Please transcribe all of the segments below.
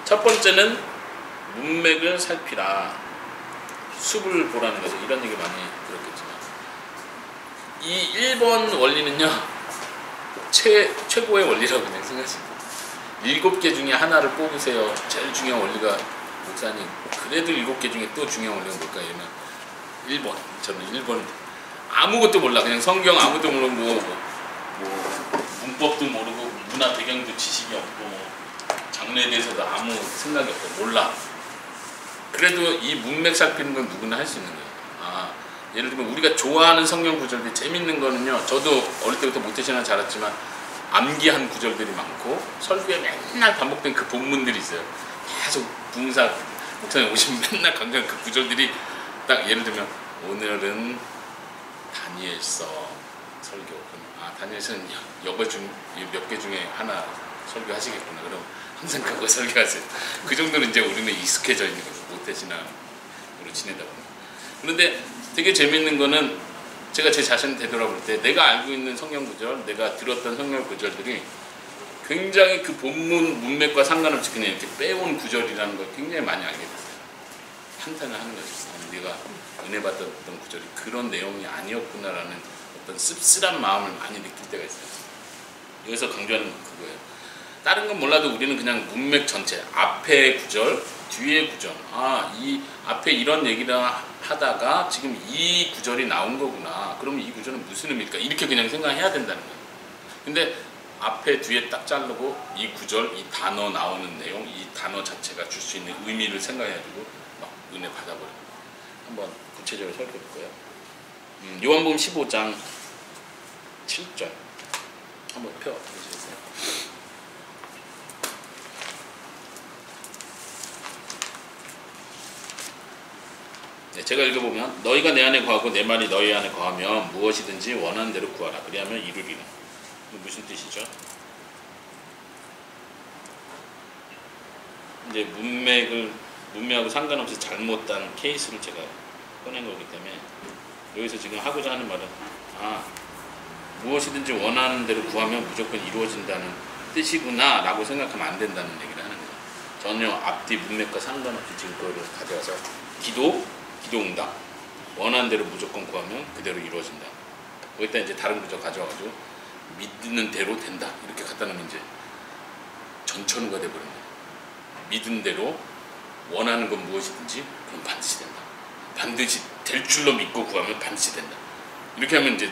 첫 번째는 문맥을 살피라. 숲을 보라는 거죠. 이런 얘기 많이 들었겠지만 이 1번 원리는요 최고의 원리라고 그냥 생각하십니다. 7개 중에 하나를 뽑으세요. 제일 중요한 원리가 목사님 그래도 7개 중에 또 중요한 원리가 뭘까? 이러면 1번. 저는 1번 아무것도 몰라. 그냥 성경 아무것도 모르고 뭐 문법도 모르고 문화 배경도 지식이 없고 장르에 대해서도 아무 생각이 없고 몰라. 그래도 이 문맥 살피는 건 누구나 할 수 있는 거예요. 예를 들면 우리가 좋아하는 성경 구절들이 재밌는 거는요. 저도 어릴 때부터 모태신앙 자랐지만 암기한 구절들이 많고 설교에 맨날 반복된 그 본문들이 있어요. 계속 부흥사 목사님 오시면 맨날 강조하는 그 구절들이 딱 예를 들면 오늘은 다니엘서 설교. 다니엘서는 여거 중 몇 개 중에 하나 설교하시겠구나. 그럼 항상 그거 설교하세요. 그 정도는 이제 우리는 익숙해져 있는 거죠. 모태신앙으로 지내다 보면. 그런데 되게 재밌는 거는 제가 제 자신을 되돌아볼 때 내가 알고 있는 성경 구절, 내가 들었던 성경 구절들이 굉장히 그 본문 문맥과 상관없이 그냥 이렇게 빼온 구절이라는 걸 굉장히 많이 알게 됐어요. 한탄을 하는 거죠. 내가 은혜 받았던 구절이 그런 내용이 아니었구나라는 어떤 씁쓸한 마음을 많이 느낄 때가 있어요. 여기서 강조하는 건 그거예요. 다른 건 몰라도 우리는 그냥 문맥 전체, 앞에 구절, 뒤에 구절, 이 앞에 이런 얘기를 하다가 지금 이 구절이 나온 거구나. 그러면 이 구절은 무슨 의미일까? 이렇게 그냥 생각해야 된다는 거예요. 근데 앞에 뒤에 딱 자르고 이 구절, 이 단어 나오는 내용, 이 단어 자체가 줄 수 있는 의미를 생각해가지고 막 은혜 받아버려요. 한번 구체적으로 살펴볼 거예요. 요한복음 15장 7절 한번 펴보시겠어요? 네, 제가 읽어보면 너희가 내 안에 거하고 내 말이 너희 안에 거하면 무엇이든지 원하는 대로 구하라. 그리하면 이루리라. 무슨 뜻이죠? 이제 문맥하고 상관없이 잘못된 케이스를 제가 꺼낸 거기 때문에 여기서 지금 하고자 하는 말은 무엇이든지 원하는 대로 구하면 무조건 이루어진다는 뜻이구나 라고 생각하면 안 된다는 얘기를 하는 거예요. 전혀 앞뒤 문맥과 상관없이 지금 그거를 가져와서 기도 응답 원하는 대로 무조건 구하면 그대로 이루어진다. 거기다 이제 다른 구절 가져와가지고 믿는 대로 된다 이렇게 갖다 놓으면 이제 전천후가 돼버린 거예요. 믿은 대로 원하는 건 무엇이든지 그럼 반드시 된다. 반드시 될 줄로 믿고 구하면 반드시 된다. 이렇게 하면 이제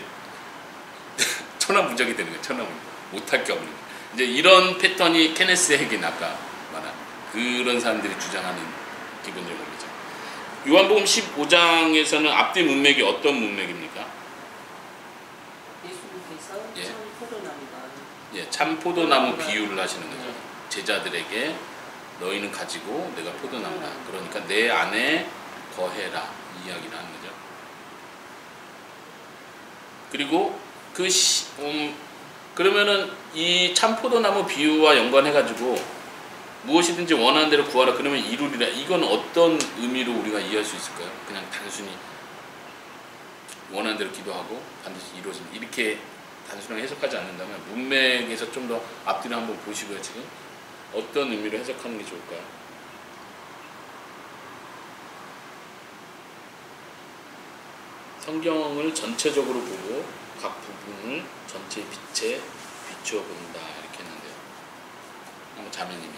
천하무적이 되는 거예요. 천하무적. 못할 게 없는 거예요. 이제 이런 패턴이 케네스 해긴 아까 말한 그런 사람들이 주장하는 기본적인 거죠. 요한복음 15장에서는 앞뒤 문맥이 어떤 문맥입니까? 예수님께서 참 포도나무가 참 포도나무 비유를 하시는 거죠. 제자들에게 너희는 가지고 내가 포도나무다. 그러니까 내 안에 거해라 이 이야기를 하는 거죠. 그리고 그러면은 이 참 포도나무 비유와 연관해가지고 무엇이든지 원하는 대로 구하라 그러면 이루리라. 이건 어떤 의미로 우리가 이해할 수 있을까요? 그냥 단순히 원하는 대로 기도하고 반드시 이루어진다 이렇게 단순하게 해석하지 않는다면 문맥에서 좀 더 앞뒤를 한번 보시고요. 지금 어떤 의미로 해석하는 게 좋을까요? 성경을 전체적으로 보고 각 부분을 전체 빛에 비추어 본다 이렇게 했는데요. 한번 자매님이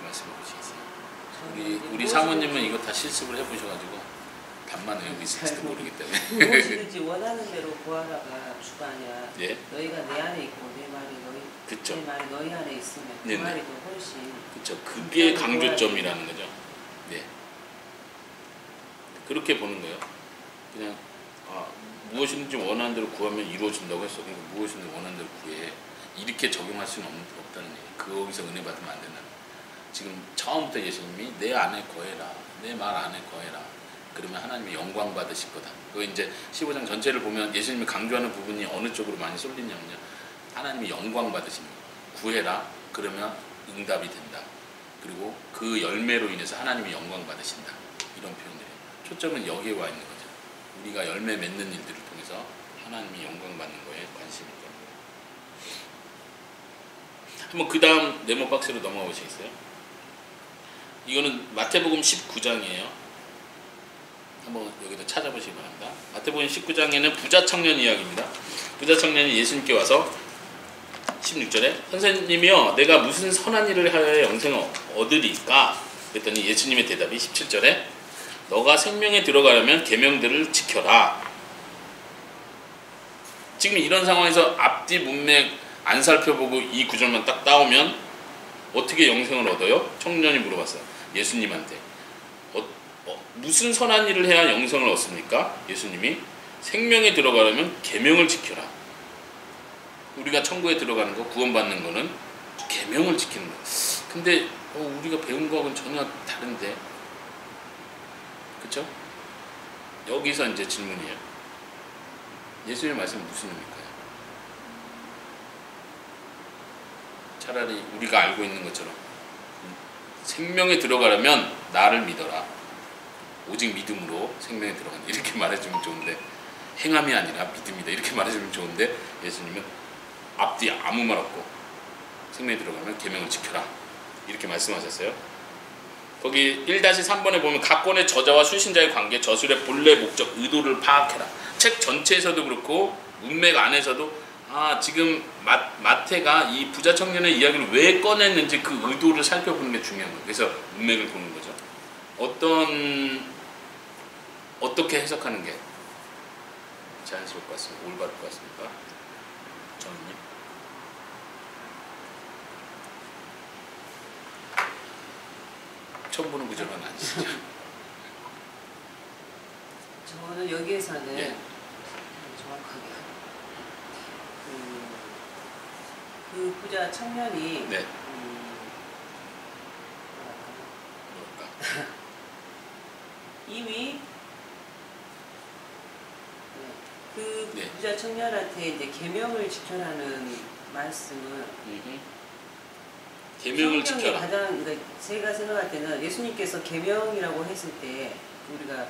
말씀해 보시겠어요? 우리 사모님은 이거 다 실습을 해보셔가지고 답만 외우고 있을지도 모르기 때문에 무엇이든지 원하는 대로 구하라가 주가 아니라 너희가 내 안에 있고 내 말이 너희 안에 있으면 그 말이 더 훨씬 그쵸. 그게 강조점이라는 거죠. 네. 그렇게 보는 거예요. 그냥 무엇이든지 원하는 대로 구하면 이루어진다고 했어. 그러니까 무엇이든지 원하는 대로 구해. 이렇게 적용할 수는 없다는 얘기. 거기서 은혜 받으면 안 된다. 지금 처음부터 예수님이 내 안에 거해라. 내 말 안에 거해라. 그러면 하나님이 영광 받으실 거다. 그 이제 15장 전체를 보면 예수님이 강조하는 부분이 어느 쪽으로 많이 쏠리냐면요. 하나님이 영광 받으십니다. 구해라. 그러면 응답이 된다. 그리고 그 열매로 인해서 하나님이 영광 받으신다. 이런 표현들이에요. 초점은 여기에 와 있는 거죠. 우리가 열매 맺는 일들을 통해서 하나님이 영광 받는 거에 관심이 있다. 한번 그 다음 네모 박스로 넘어가 보시겠어요? 이거는 마태복음 19장이에요. 한번 여기다 찾아보시기 바랍니다. 마태복음 19장에는 부자 청년 이야기입니다. 부자 청년이 예수님께 와서 16절에 선생님이여 내가 무슨 선한 일을 하여야 영생을 얻으리까? 그랬더니 예수님의 대답이 17절에 너가 생명에 들어가려면 계명들을 지켜라. 지금 이런 상황에서 앞뒤 문맥 안 살펴보고 이 구절만 딱 따오면 어떻게 영생을 얻어요? 청년이 물어봤어요. 예수님한테 무슨 선한 일을 해야 영생을 얻습니까? 예수님이 생명에 들어가려면 계명을 지켜라. 우리가 천국에 들어가는 거, 구원받는 거는 계명을 지키는 거예요. 근데 우리가 배운 거하고는 전혀 다른데, 그렇죠? 여기서 이제 질문이에요. 예수님의 말씀은 무슨 의미일까요? 차라리 우리가 알고 있는 것처럼 생명에 들어가려면 나를 믿어라. 오직 믿음으로 생명에 들어간다. 이렇게 말해주면 좋은데, 행함이 아니라 믿음이다. 이렇게 말해주면 좋은데 예수님은 앞뒤 아무 말 없고 생명에 들어가면 계명을 지켜라. 이렇게 말씀하셨어요. 거기 1-3번에 보면 각권의 저자와 수신자의 관계, 저술의 본래 목적, 의도를 파악해라. 책 전체에서도 그렇고 문맥 안에서도 지금 마태가 이 부자 청년의 이야기를 왜 꺼냈는지 그 의도를 살펴보는 게 중요한 거예요. 그래서 문맥을 보는 거죠. 어떻게 해석하는 게 자연스러울 것 같습니다. 올바를 것 같습니까? 저는요? 처음 보는 구절은 아니시죠? 저는 여기에서는 정확하게 그 부자 청년이 네. 이미 그 부자 청년한테 이제 계명을 지켜라는 말씀은 계명을 지켜라. 가장 제가 생각할 때는 예수님께서 계명이라고 했을 때 우리가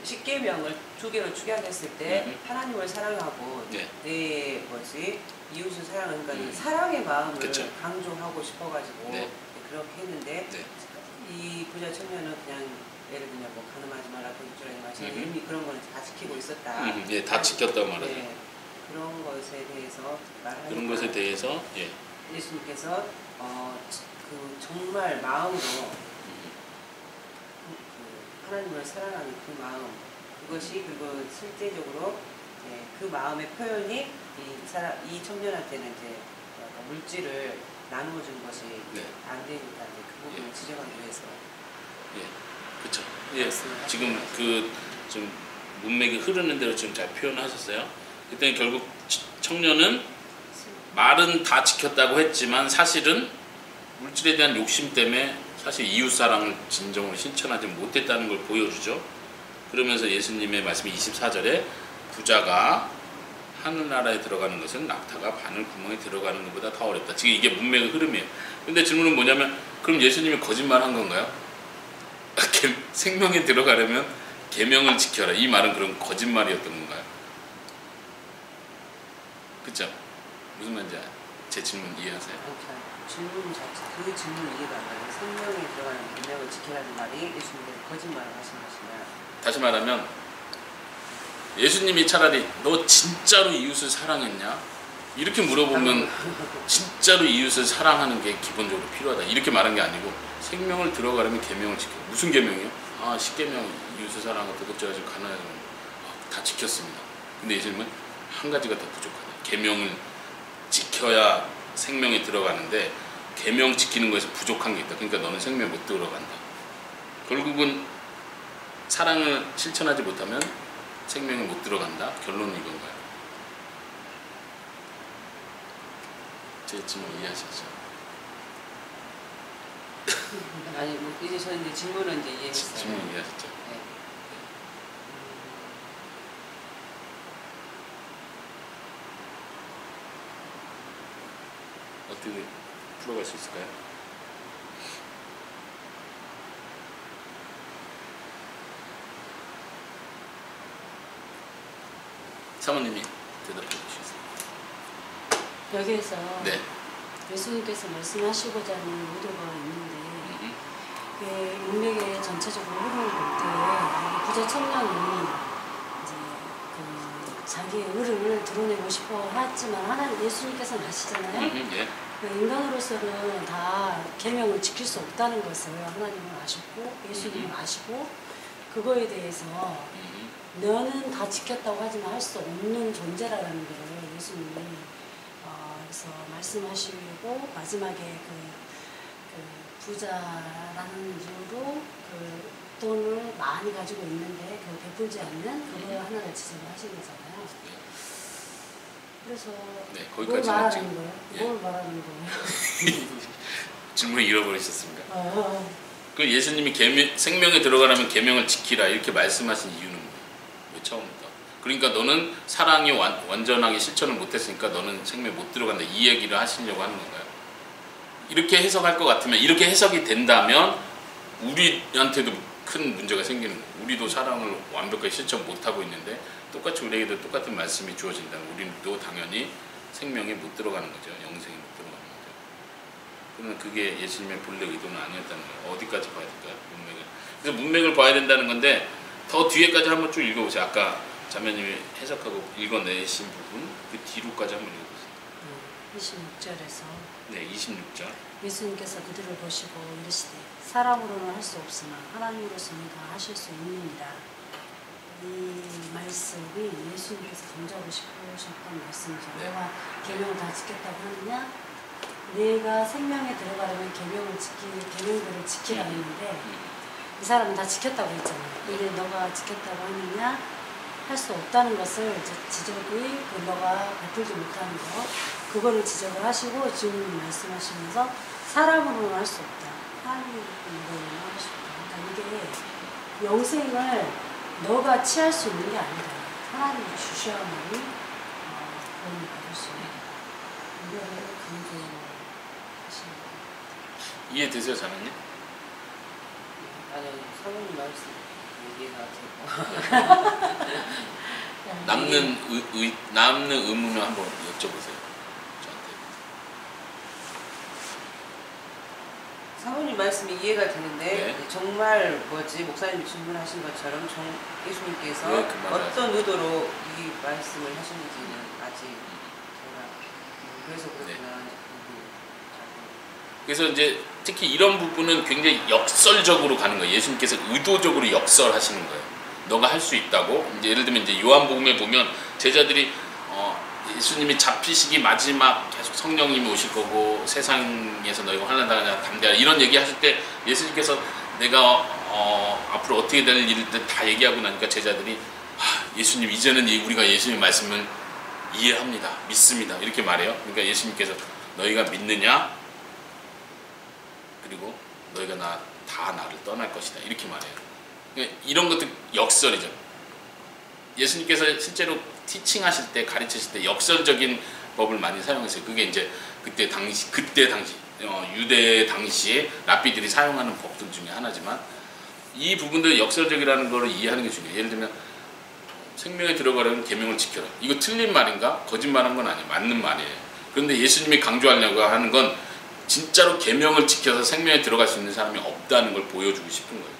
10계명을 2개로 축약했을 때 하나님을 사랑하고 내 이웃을 사랑하니까 사랑의 마음을 강조하고 싶어가지고 그렇게 했는데 이 부자 청년은 그냥 예를 들면 뭐 가늠하지 말라, 도둑질하지 마라 이미 그런 거는 다 지키고 있었다. 다 지켰다고 말하죠. 그런 것에 대해서 말하니까 그런 것에 대해서 예수님께서 그 정말 마음으로 하나님을 사랑하는 그 마음, 그것이 그리고 실제적으로 그 마음의 표현이 이 청년한테는 이제 물질을 나누어 준 것이 안 되니까 그 부분을 지적하기 위해서. 그렇죠. 지금 좀 문맥이 흐르는 대로 지금 잘 표현하셨어요. 그때 결국 청년은 말은 다 지켰다고 했지만 사실은 물질에 대한 욕심 때문에 사실 이웃사랑을 진정으로 실천하지 못했다는 걸 보여주죠. 그러면서 예수님의 말씀이 24절에 부자가 하늘나라에 들어가는 것은 낙타가 바늘 구멍에 들어가는 것보다 더 어렵다. 지금 이게 문맥의 흐름이에요. 근데 질문은 뭐냐면 그럼 예수님이 거짓말한 건가요? 생명에 들어가려면 계명을 지켜라. 이 말은 그럼 거짓말이었던 건가요? 그쵸? 무슨 말인지 제 질문 이해하세요? 질문 자체, 그 질문 이해가 안 가요. 생명에 들어가는 계명을 지키라는 말이 예수님께서 거짓말을 하신 것이냐? 다시 말하면 예수님이 차라리 너 진짜로 이웃을 사랑했냐? 이렇게 물어보면 진짜로 이웃을 사랑하는 게 기본적으로 필요하다. 이렇게 말한 게 아니고 생명을 들어가려면 계명을 지켜. 무슨 계명이요? 10계명 이웃을 사랑하고 도둑질하지 가난하지 다 지켰습니다. 근데 예수님은 한 가지가 더 부족하다. 계명을 지켜야 생명에 들어가는데 계명 지키는 것에서 부족한 게 있다. 그러니까 너는 생명에 못 들어간다. 결국은 사랑을 실천하지 못하면 생명에 못 들어간다. 결론은 이건가요? 제 질문 이해하시죠? 아니 이제 저는 이제 질문은 이제 이해했어요. 질문 이해하셨죠? 네. 어떻게 풀어갈 수 있을까요? 사모님이 대답해 주시겠어요? 여기에서 예수님께서 말씀하시고자 하는 의도가 있는데 그 인맥의 전체적으로 흐름을 볼 때 부자 청년이 이제 그 자기의 의를 드러내고 싶어 하지만 하나님 예수님께서는 아시잖아요. 그 인간으로서는 다 계명을 지킬 수 없다는 것을 하나님은 아셨고 예수님은 아시고 그거에 대해서 너는 다 지켰다고 하지만 할 수 없는 존재라는 것을 예수님이 그래서 말씀하시고 마지막에 그 부자라는 이유로 그 돈을 많이 가지고 있는데 그걸 베풀지 않는 그걸 하나를 지적을 하신 거잖아요. 그래서 네, 뭘 말하는 거예요? 뭘 말하는 거예요? 질문을 잃어버리셨습니까? 그 예수님이 생명에 들어가려면 계명을 지키라 이렇게 말씀하신 이유는 뭐예요? 왜 처음부터? 그러니까 너는 사랑이 완전하게 실천을 못했으니까 너는 생명에 못 들어간다 이 얘기를 하시려고 하는 건가요? 이렇게 해석할 것 같으면 이렇게 해석이 된다면 우리한테도 큰 문제가 생기는 거예요. 우리도 사랑을 완벽하게 실천 못하고 있는데 똑같이 우리에게도 똑같은 말씀이 주어진다면 우리도 당연히 생명에 못 들어가는 거죠. 영생에 못 들어가는 거죠. 그러면 그게 예수님의 본래 의도는 아니었다는 거예요. 어디까지 봐야 될까요? 문맥을. 그래서 문맥을 봐야 된다는 건데 더 뒤에까지 한번 쭉 읽어보세요. 아까 자매님이 해석하고 읽어내신 부분 그 뒤로까지 한번 읽어보세요. 26절에서 네, 26절. 예수님께서 그들을 보시고 이르시되 사람으로는 할 수 없으나 하나님으로서는 다 하실 수 있느니라. 이 말씀이 예수님께서 강조하고 싶으셨던 말씀이죠. 네. 내가 계명을 다 지켰다고 하느냐? 내가 생명에 들어가려면 계명들을 지키라 했는데 이 사람은 다 지켰다고 했잖아요. 근데 너가 지켰다고 하느냐? 할 수 없다는 것을 지적이 너가 베풀지 못하는 거 그거를 지적을 하시고 주님이 말씀하시면서 사람으로는 할 수 없다. 하나님으로는 할 수 없다. 그러니까 이게 영생을 너가 취할 수 있는 게 아니다. 하나님이 주셔야만이 구원을 받을 수 있는 거다. 이거를 강조하시는 거예요. 이해되세요, 자매님? 아니, 사모님 말씀 이해가 되고 남는 의문을 한번 여쭤보세요. 저한테. 사모님 말씀이 이해가 되는데 네. 정말 목사님이 질문하신 것처럼 예수님께서 네, 그 어떤 의도로 이 말씀을 하셨는지는 아직 제가 그래서 그렇구나. 네. 그래서 이제 특히 이런 부분은 굉장히 역설적으로 가는 거예요. 예수님께서 의도적으로 역설하시는 거예요. 너가 할 수 있다고. 이제 예를 들면 이제 요한복음에 보면 제자들이 예수님이 잡히시기 마지막 계속 성령님이 오실 거고 세상에서 너희가 환난당하냐 담대하라 이런 얘기 하실 때 예수님께서 내가 앞으로 어떻게 될 일들 다 얘기하고 나니까 제자들이 예수님 이제는 우리가 예수님 말씀을 이해합니다. 믿습니다. 이렇게 말해요. 그러니까 예수님께서 너희가 믿느냐? 그리고 너희가 나를 떠날 것이다. 이렇게 말해요. 그러니까 이런 것도 역설이죠. 예수님께서 실제로 티칭하실 때 가르치실 때 역설적인 법을 많이 사용했어요. 그게 이제 그때 당시 유대 당시에 랍비들이 사용하는 법들 중에 하나지만 이 부분들 역설적이라는 걸 이해하는 게 중요해요. 예를 들면 생명에 들어가려면 계명을 지켜라. 이거 틀린 말인가? 거짓말한 건 아니에요. 맞는 말이에요. 그런데 예수님이 강조하려고 하는 건 진짜로 계명을 지켜서 생명에 들어갈 수 있는 사람이 없다는 걸 보여주고 싶은 거예요.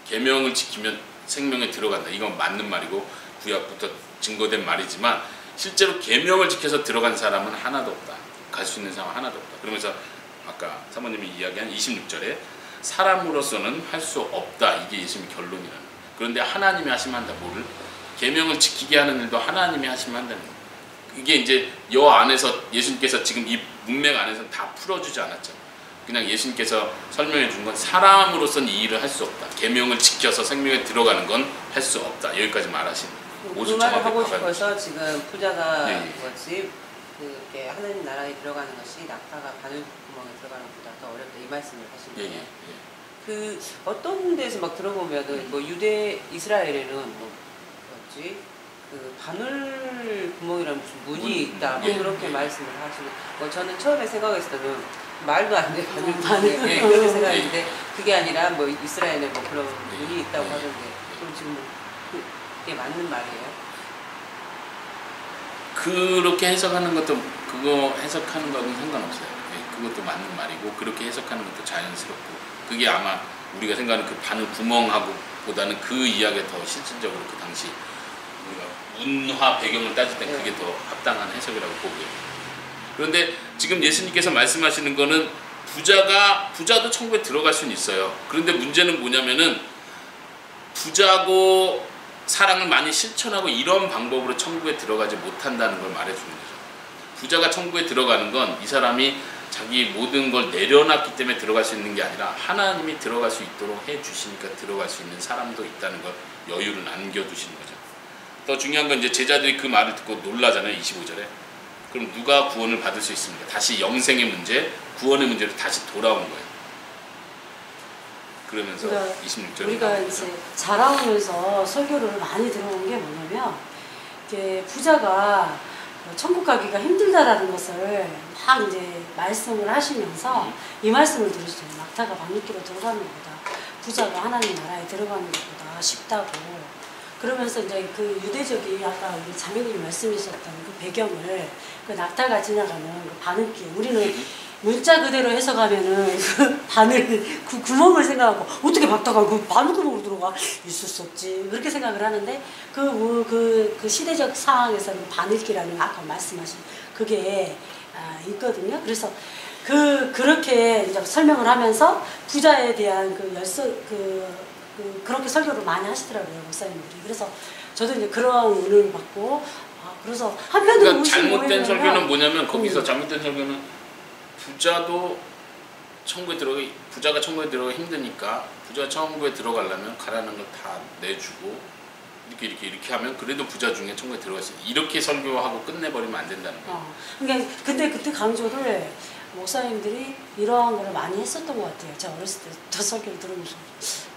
계명을 지키면 생명에 들어간다. 이건 맞는 말이고 구약부터 증거된 말이지만 실제로 계명을 지켜서 들어간 사람은 하나도 없다. 갈 수 있는 사람 하나도 없다. 그러면서 아까 사모님이 이야기한 26절에 사람으로서는 할 수 없다. 이게 예수님의 결론이라는 거예요. 그런데 하나님이 하시면 한다. 뭐를? 계명을 지키게 하는 일도 하나님이 하시면 한다는 거예요. 이게 이제 여 안에서 예수님께서 지금 이 문맥 안에서 다 풀어주지 않았죠. 그냥 예수님께서 설명해 준 건 사람으로서는 이 일을 할 수 없다. 계명을 지켜서 생명에 들어가는 건 할 수 없다. 여기까지 말하신 그 말을 하고 싶어서 지금 부자가 그게 하나님 나라에 들어가는 것이 낙타가 바늘 구멍에 들어가는 것보다 더 어렵다 이 말씀을 하신 거예요. 그 어떤 데서 막 들어보면은 뭐 유대 이스라엘에는 그 바늘 구멍이라는 무슨 문이 있다 뭐 그렇게 말씀을 하시고 저는 처음에 생각했을 때는 말도 안 돼 바늘 그렇게 생각했는데 그게 아니라 뭐 이스라엘에 뭐 그런 문이 있다고 하던데 그럼 지금 그게 맞는 말이에요? 그렇게 해석하는 것도 그거 해석하는 거하고는 상관없어요. 그것도 맞는 말이고 그렇게 해석하는 것도 자연스럽고 그게 아마 우리가 생각하는 그 바늘 구멍하고 보다는 그 이야기가 더 실질적으로 그 당시 우리가 문화 배경을 따질 때 그게 더 합당한 해석이라고 보고요. 그런데 지금 예수님께서 말씀하시는 거는 부자도 천국에 들어갈 수는 있어요. 그런데 문제는 뭐냐면은 부자고 사랑을 많이 실천하고 이런 방법으로 천국에 들어가지 못한다는 걸 말해주는 거죠. 부자가 천국에 들어가는 건 이 사람이 자기 모든 걸 내려놨기 때문에 들어갈 수 있는 게 아니라 하나님이 들어갈 수 있도록 해주시니까 들어갈 수 있는 사람도 있다는 걸 여유를 남겨두시는 거죠. 더 중요한 건 이제 제자들이 그 말을 듣고 놀라잖아요. 25절에. 그럼 누가 구원을 받을 수 있습니까? 다시 영생의 문제, 구원의 문제로 다시 돌아온 거예요. 그러면서 그러니까 26절에 우리가 이제 자라오면서 설교를 많이 들어온 게 뭐냐면 이게 부자가 천국 가기가 힘들다라는 것을 막 이제 말씀을 하시면서 이 말씀을 들으시죠. 낙타가 바늘기로 들어가는 것보다 부자가 하나님 나라에 들어가는 것보다 쉽다고. 그러면서 이제 그 유대적인 아까 우리 자매님이 말씀하셨던 그 배경을 그 낙타가 지나가는 그 바늘길 우리는 문자 그대로 해석하면은 그 바늘 그 구멍을 생각하고 어떻게 박다가 그 바늘 구멍으로 들어가 있을 수 없지 그렇게 생각을 하는데 그 시대적 상황에서는 바늘기라는 아까 말씀하신 그게 있거든요. 그래서 그렇게 이제 설명을 하면서 부자에 대한 그렇게 설교를 많이 하시더라고요 목사님들이. 그래서 저도 이제 그런 은혜를 받고 그래서 한편으로 그러니까 잘못된 설교는 뭐냐면 거기서 잘못된 설교는 부자가 천국에 들어가기 힘드니까 부자가 천국에 들어가려면 가라는 걸 다 내주고 이렇게 하면 그래도 부자 중에 천국에 들어갈 수 있다. 이렇게 설교하고 끝내버리면 안 된다는 거예요. 그러니까 근데 그때 강조를 목사님들이 이러한 거를 많이 했었던 것 같아요. 제가 어렸을 때 저 설교를 들으면서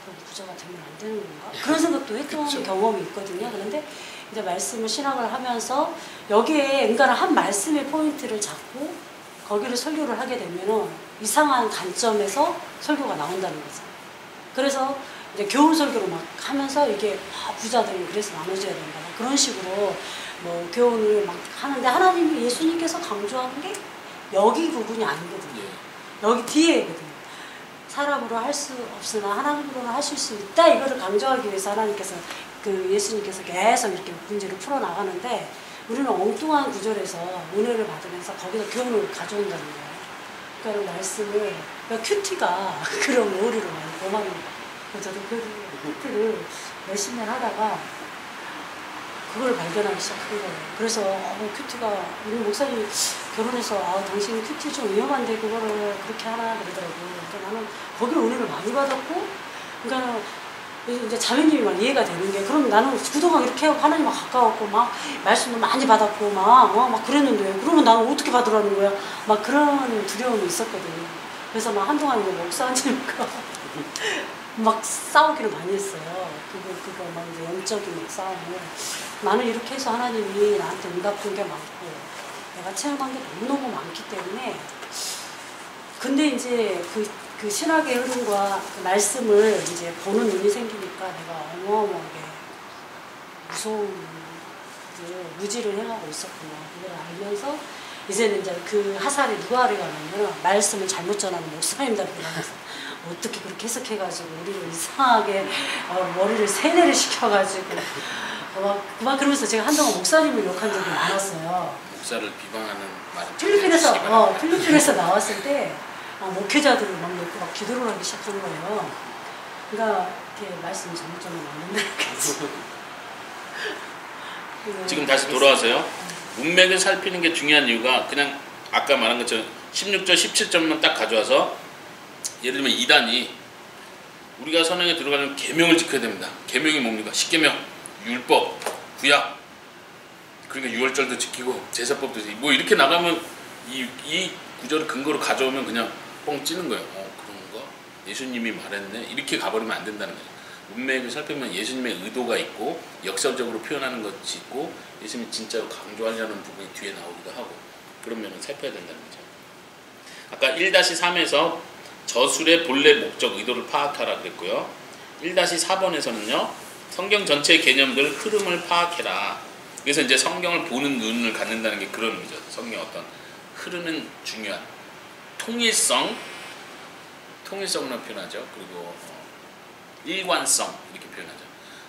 그럼 부자가 되면 안 되는 건가? 그런 생각도 했던 그렇죠. 경험이 있거든요. 그런데 이제 말씀을 신학을 하면서 여기에 인간은 한 말씀의 포인트를 잡고 거기를 설교를 하게 되면은 이상한 관점에서 설교가 나온다는 거죠. 그래서 이제 교훈 설교를 막 하면서 이게 부자들은 그래서 나눠줘야 된다. 그런 식으로 뭐 교훈을 막 하는데 하나님이 예수님께서 강조하는 게 여기 부분이 아니거든요. 여기 뒤에거든요. 사람으로 할 수 없으나 하나님으로는 하실 수 있다. 이거를 강조하기 위해서 하나님께서 예수님께서 계속 이렇게 문제를 풀어 나가는데 우리는 엉뚱한 구절에서 은혜를 받으면서 거기서 교훈을 가져온다는 거예요. 그러니까 말씀을 큐티가 그런 오류를 많이 범하는 거예요. 저도 그 큐티를 몇십 년 하다가 그걸 발견하기 시작한 거예요. 그래서 큐티가 우리 목사님이 결혼해서 당신 큐티 좀 위험한데 그거를 그렇게 하나 그러더라고요. 그러니까 나는 거기를 은혜를 많이 받았고 그러니까 이제 자매님이 막 이해가 되는 게 그럼 나는 그동안 이렇게 하고 하나님 막 가까웠고 막 말씀을 많이 받았고 막 그랬는데 그러면 나는 어떻게 받으라는 거야? 막 그런 두려움이 있었거든요. 그래서 막 한동안 이제 목사님과 막 싸우기를 많이 했어요. 그거 막 이제 영적인 막 싸움을 나는 이렇게 해서 하나님이 나한테 응답한 게 많고 내가 체험한 게 너무너무 많기 때문에 근데 이제 그 신학의 흐름과 그 말씀을 이제 보는 눈이 생기니까 내가 어마어마하게 무서운 무지를 행하고 있었구나. 그걸 알면서 이제는 이제 그 하살이 누가 하려고 하냐면 말씀을 잘못 전하는 목사님들한테 가서 어떻게 그렇게 해석해가지고 우리를 이상하게 머리를 세뇌를 시켜가지고 막 그러면서 제가 한동안 목사님을 욕한 적이 많았어요. 목사를 비방하는 말은 필리핀에서 나왔을 때 목회자들을 막 놓고 막 기도를 하기 시작한 거예요. 그러니까 이렇게 말씀 잘못 전하면 안 된다까지. 지금 다시 돌아와서요. 문맥을 살피는 게 중요한 이유가 그냥 아까 말한 것처럼 16절 17절만 딱 가져와서 예를 들면 이단이 우리가 선행에 들어가려면 계명을 지켜야 됩니다. 계명이 뭡니까? 십계명, 율법, 구약. 그러니까 유월절도 지키고 제사법도 지키고 뭐 이렇게 나가면 이 구절을 근거로 가져오면 그냥 뻥 찌는 거예요. 그런가? 예수님이 말했네. 이렇게 가버리면 안 된다는 거예요. 문맥을 살펴보면 예수님의 의도가 있고 역설적으로 표현하는 것이 있고 예수님이 진짜로 강조하려는 부분이 뒤에 나오기도 하고 그런 면을 살펴야 된다는 거죠. 아까 1-3에서 저술의 본래 목적 의도를 파악하라 그랬고요. 1-4번에서는요. 성경 전체의 개념들 흐름을 파악해라. 그래서 이제 성경을 보는 눈을 갖는다는 게 그런 의미죠. 성경 어떤 흐르는 중요한 통일성으로 표현하죠. 그리고 일관성 이렇게 표현하죠.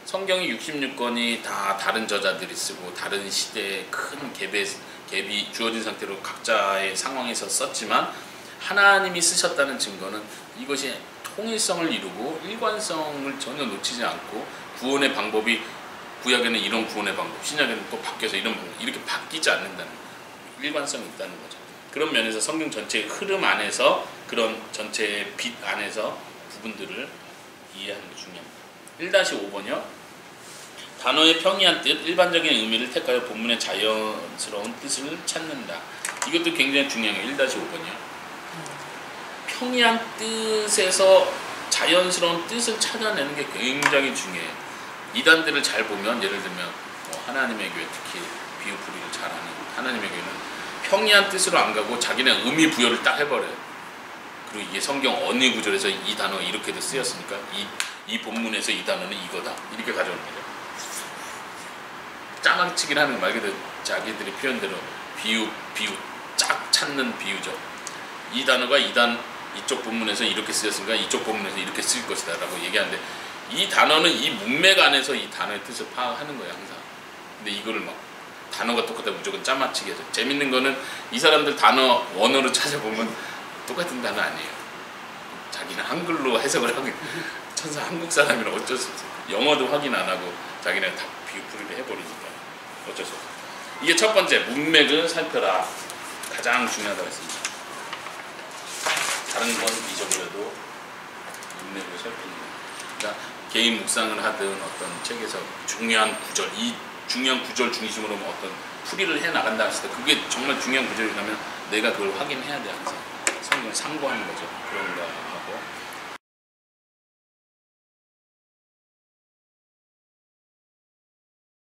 성경이 66권이 다 다른 저자들이 쓰고 다른 시대에 큰 갭이 주어진 상태로 각자의 상황에서 썼지만 하나님이 쓰셨다는 증거는 이것이 통일성을 이루고 일관성을 전혀 놓치지 않고 구원의 방법이 구약에는 이런 구원의 방법, 신약에는 또 바뀌어서 이런 방법 이렇게 바뀌지 않는다는 일관성이 있다는 거죠. 그런 면에서 성경 전체의 흐름 안에서 그런 전체의 빛 안에서 부분들을 이해하는 게 중요합니다. 1-5번이요. 단어의 평이한 뜻, 일반적인 의미를 택하여 본문의 자연스러운 뜻을 찾는다. 이것도 굉장히 중요해요. 1-5번이요. 평이한 뜻에서 자연스러운 뜻을 찾아내는 게 굉장히 중요해요. 이단들을 잘 보면 예를 들면 하나님의 교회 특히 비유풀이를 잘하는 하나님의 교회는 평이한 뜻으로 안 가고 자기네 의미 부여를 딱 해버려요. 그리고 이게 성경 어느 구절에서 이 단어가 이렇게도 쓰였으니까 이 본문에서 이 단어는 이거다 이렇게 가져오는 거죠. 짜맞추기를 하는 말 그대로 자기들이 표현대로 비유 짝 찾는 비유죠. 이 단어가 이쪽 본문에서 이렇게 쓰였으니까 이쪽 본문에서 이렇게 쓸 것이다 라고 얘기하는데 이 단어는 이 문맥 안에서 이 단어의 뜻을 파악하는 거예요 항상. 근데 이거를 막 단어가 똑같다 무조건 짜맞추기 하죠. 재밌는 거는 이 사람들 단어 원어로 찾아보면 똑같은 단어 아니에요. 자기는 한글로 해석을 하고 천사 한국 사람이라 어쩔 수 없어요. 영어도 확인 안 하고 자기는 다 비유풀이를 해버리니까 어쩔 수 없어요. 이게 첫 번째 문맥을 살펴라. 가장 중요하다고 했습니다. 다른 건 잊어버려도 문맥을 살피는 거예요. 그러니까 개인 묵상을 하든 어떤 책에서 중요한 구절, 이 중요한 구절 중심으로 어떤 풀이를 해 나간다 했을 때 그게 정말 중요한 구절이라면 내가 그걸 확인해야 돼 항상. 성경을 참고하는 거죠. 그런 거